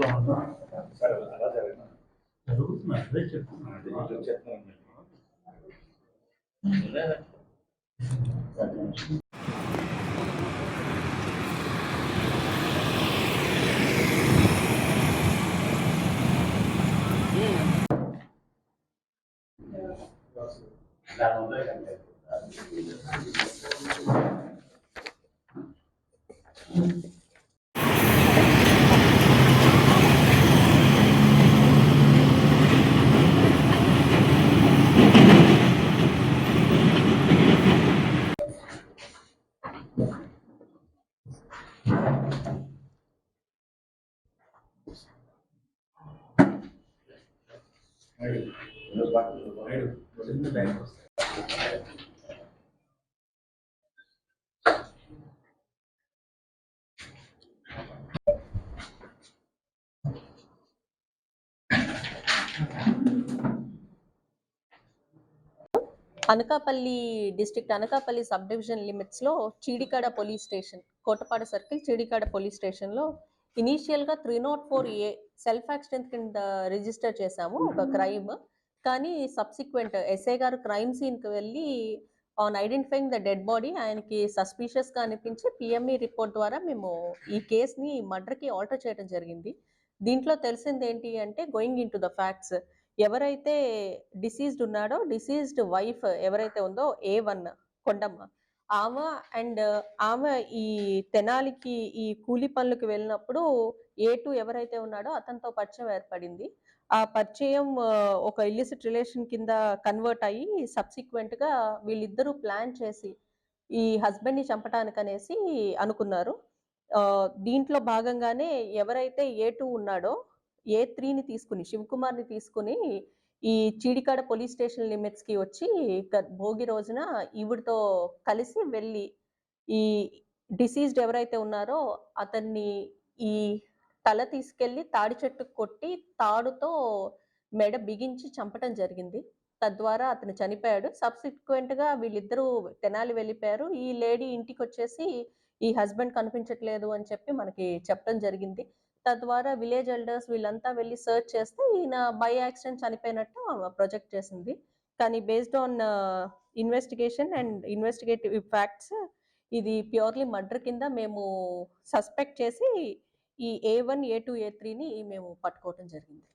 Sir అలా జరుగుతుంది అదే చెప్తున్నాను Anakapalli district Anakapalli sub division లిమిట్స్లో Chidikada police station, Kotapada circle Chidikada police స్టేషన్లో ఇనీషియల్గా 304A సెల్ఫ్ యాక్సిడెంట్ కింద రిజిస్టర్ చేశాము ఒక క్రైమ్. కానీ సబ్సిక్వెంట్ ఎస్ఐ గారు క్రైమ్ సీన్కి వెళ్ళి on identifying the dead body ఆయనకి సస్పీషియస్గా అనిపించి పిఎంఈ రిపోర్ట్ ద్వారా మేము ఈ కేసుని మర్డర్కి ఆల్టర్ చేయడం జరిగింది. దీంట్లో తెలిసింది ఏంటి అంటే, going in to the facts, ఎవరైతే డిసీజ్డ్ ఉన్నాడో డిసీజ్డ్ వైఫ్ ఎవరైతే ఉందో A1 కొండమ్మ, ఆమె అండ్ ఆమె ఈ తెనాలికి ఈ కూలి పనులకు వెళ్ళినప్పుడు A2 ఎవరైతే ఉన్నాడో అతనితో పరిచయం ఏర్పడింది. ఆ పరిచయం ఒక ఇల్లిసిట్ రిలేషన్ కింద కన్వర్ట్ అయ్యి సబ్సిక్వెంట్గా వీళ్ళిద్దరూ ప్లాన్ చేసి ఈ హస్బెండ్ని చంపటానికనేసి అనుకున్నారు. దీంట్లో భాగంగానే ఎవరైతే A2 ఉన్నాడో A3ని తీసుకుని, శివకుమార్ని తీసుకుని ఈ చీడికాడ పోలీస్ స్టేషన్ లిమిట్స్కి వచ్చి భోగి రోజున ఈవిడితో కలిసి వెళ్ళి ఈ డిసీజ్డ్ ఎవరైతే ఉన్నారో అతన్ని ఈ తల తీసుకెళ్లి తాడి చెట్టుకు కొట్టి తాడుతో మెడ బిగించి చంపటం జరిగింది. తద్వారా అతను చనిపోయాడు. సబ్సిక్వెంట్గా వీళ్ళిద్దరూ తెనాలి వెళ్ళిపోయారు. ఈ లేడీ ఇంటికి వచ్చేసి ఈ హస్బెండ్ కనిపించట్లేదు అని చెప్పి మనకి చెప్పడం జరిగింది. తద్వారా విలేజ్ ఎల్డర్స్ వీళ్ళంతా వెళ్ళి సెర్చ్ చేస్తే ఈయన బై యాక్సిడెంట్ చనిపోయినట్టు ప్రొజెక్ట్ చేసింది. కానీ based on investigation and investigative facts ఇది ప్యూర్లీ మర్డర్ కింద మేము సస్పెక్ట్ చేసి ఈ A1, A2, A3ని మేము పట్టుకోవటం జరిగింది.